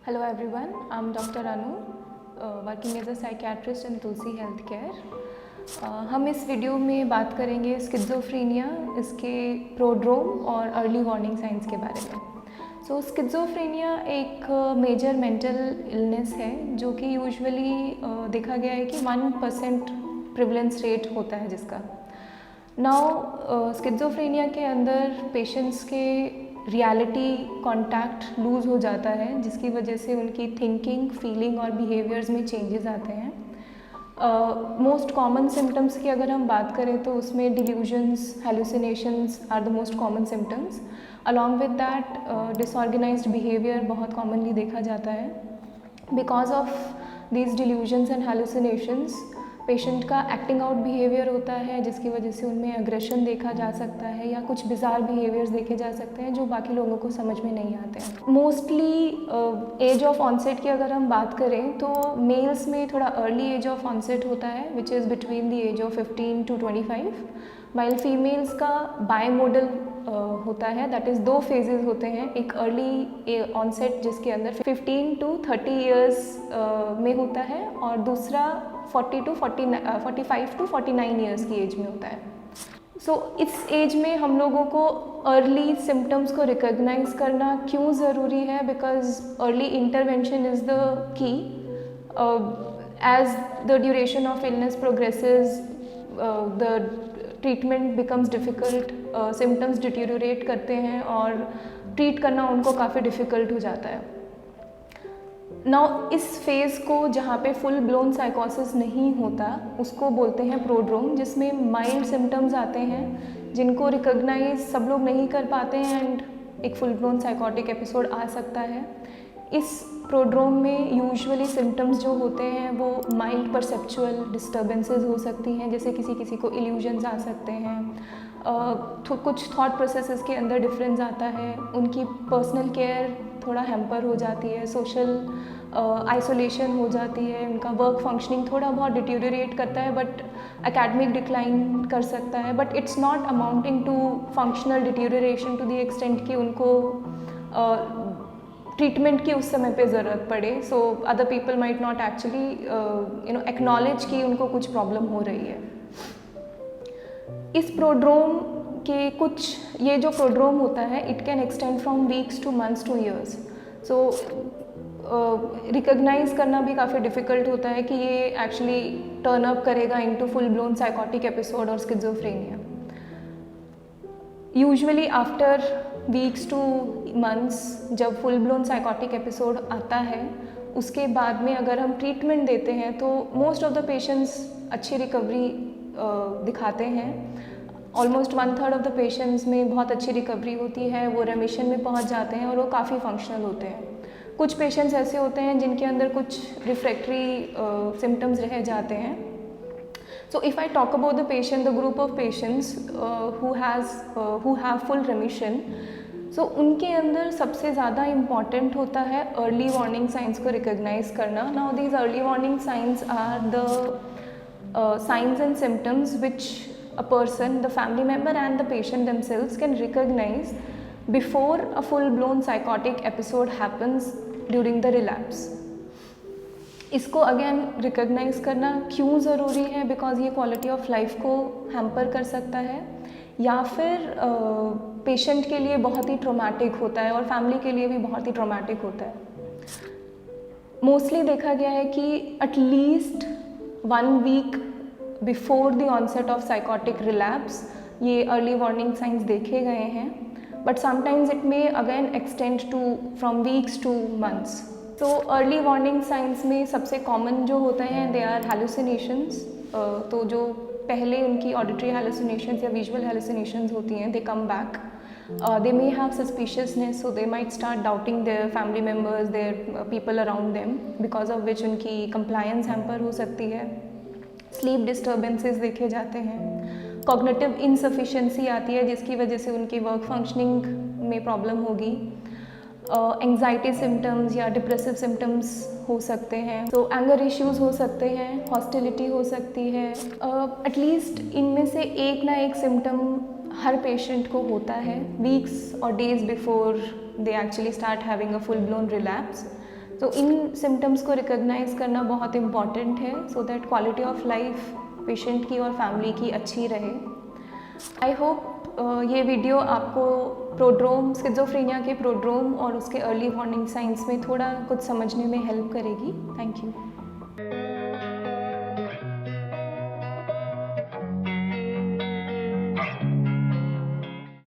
Hello everyone, I'm Dr. Anu, working as a psychiatrist in Tulsi Healthcare. हम इस video में बात करेंगे स्किज़ोफ्रेनिया, इसके प्रोड्रोम और अर्ली वार्निंग साइंस के बारे में। सो स्किज़ोफ्रेनिया एक मेजर मेंटल इलनेस है जो कि यूजुअली देखा गया है कि 1% प्रिवलेंस रेट होता है जिसका। नाउ स्किज़ोफ्रेनिया के अंदर पेशेंट्स के रियलिटी कॉन्टैक्ट लूज़ हो जाता है जिसकी वजह से उनकी थिंकिंग, फीलिंग और बिहेवियर्स में चेंजेस आते हैं। मोस्ट कॉमन सिम्टम्स की अगर हम बात करें तो उसमें delusions, hallucinations are the most common symptoms. Along with that disorganised behaviour बहुत कॉमनली देखा जाता है। Because of these delusions and hallucinations patient का एक्टिंग आउट बिहेवियर होता है जिसकी वजह से उनमें एग्रेशन देखा जा सकता है या कुछ बिजार बिहेवियर्स देखे जा सकते हैं जो बाकी लोगों को समझ में नहीं आते हैं। मोस्टली एज ऑफ ऑनसेट की अगर हम बात करें तो मेल्स में थोड़ा अर्ली एज ऑफ ऑनसेट होता है which is between the age of 15 to 25, while females का बायमोडल होता है, दैट इज़ 2 फेजेस होते हैं। एक अर्ली ऑनसेट जिसके अंदर 15 to 30 ईयर्स में होता है और दूसरा 45 to 49 ईयर्स की एज में होता है। सो इस एज में हम लोगों को अर्ली सिम्टम्स को रिकॉग्नाइज करना क्यों ज़रूरी है? Because early intervention is the key. As the duration of illness progresses the treatment becomes difficult, symptoms deteriorate करते हैं और ट्रीट करना उनको काफ़ी डिफ़िकल्ट हो जाता है। नाउ इस फेज़ को जहाँ पे फुल ब्लोन साइकोसिस नहीं होता उसको बोलते हैं प्रोड्रोम, जिसमें माइल्ड सिम्टम्स आते हैं जिनको रिकॉग्नाइज सब लोग नहीं कर पाते हैं एंड एक फुल ब्लोन साइकोटिक एपिसोड आ सकता है। इस प्रोड्रोम में यूजुअली सिम्टम्स जो होते हैं वो माइल्ड परसेप्चुअल डिस्टर्बेंसेस हो सकती हैं, जैसे किसी को इल्यूजन्स आ सकते हैं, कुछ थॉट प्रोसेसेस के अंदर डिफरेंस आता है, उनकी पर्सनल केयर थोड़ा हैम्पर हो जाती है, सोशल आइसोलेशन हो जाती है, उनका वर्क फंक्शनिंग थोड़ा बहुत डिटेरियोरेट करता है बट एकेडमिक डिक्लाइन कर सकता है, but it's not amounting to functional deterioration to the extent कि उनको ट्रीटमेंट की उस समय पे ज़रूरत पड़े। So other people might not actually acknowledge कि उनको कुछ प्रॉब्लम हो रही है। इस प्रोड्रोम के कुछ ये जो प्रोड्रोम होता है it can extend from weeks to months to years. So recognize करना भी काफ़ी डिफ़िकल्ट होता है कि ये एक्चुअली टर्न अप करेगा into full blown psychotic episode और schizophrenia. Usually after weeks to months जब फुल ब्लोन साइकोटिक एपिसोड आता है उसके बाद में अगर हम ट्रीटमेंट देते हैं तो मोस्ट ऑफ द पेशेंट्स अच्छी रिकवरी दिखाते हैं। ऑलमोस्ट 1/3 ऑफ द पेशेंट्स में बहुत अच्छी रिकवरी होती है, वो रेमिशन में पहुंच जाते हैं और वो काफ़ी फंक्शनल होते हैं। कुछ पेशेंट्स ऐसे होते हैं जिनके अंदर कुछ रिफ्रैक्टरी सिम्टम्स रह जाते हैं। So if I talk about the patient, the group of patients who have full remission, so उनके अंदर सबसे ज़्यादा इम्पॉर्टेंट होता है अर्ली वार्निंग साइंस को रिकॉग्नाइज करना। Now these early warning signs are the signs and symptoms which a person, the family member and the patient themselves can recognize before a full-blown psychotic episode happens during the relapse. इसको again recognise करना क्यों ज़रूरी है? Because ये quality of life को hamper कर सकता है या फिर पेशेंट के लिए बहुत ही ट्रॉमेटिक होता है और फैमिली के लिए भी बहुत ही ट्रॉमेटिक होता है। मोस्टली देखा गया है कि at least 1 week before the onset of psychotic relapse ये अर्ली वार्निंग साइंस देखे गए हैं, but sometimes it may again extend to from weeks to months. तो अर्ली वार्निंग साइंस में सबसे कॉमन जो होते हैं दे आर हेलुसिनेशंस। तो जो पहले उनकी ऑडिटरी हेलुसिनेशंस या विजुअल हेलुसिनेशंस होती हैं they come back, they may have suspiciousness, so they might start doubting their family members, their people around them, because of which उनकी कंप्लायंस हैम्पर हो सकती है। स्लीप डिस्टर्बेंसेस देखे जाते हैं, कॉग्निटिव इनसफिशिएंसी आती है जिसकी वजह से उनकी वर्क फंक्शनिंग में प्रॉब्लम होगी, एंग्जाइटी सिम्टम्स या डिप्रेसिव सिम्टम्स हो सकते हैं, तो एंगर इश्यूज़ हो सकते हैं, हॉस्टिलिटी हो सकती है। एटलीस्ट इनमें से एक ना एक सिम्टम हर पेशेंट को होता है वीक्स और days before they actually start having a full blown relapse. तो इन सिम्टम्स को रिकॉग्नाइज करना बहुत इम्पॉर्टेंट है so that quality of life patient की और फैमिली की अच्छी रहे। आई होप ये वीडियो आपको प्रोड्रोम, स्किज़ोफ्रेनिया के प्रोड्रोम और उसके अर्ली वार्निंग साइंस में थोड़ा कुछ समझने में हेल्प करेगी। Thank you.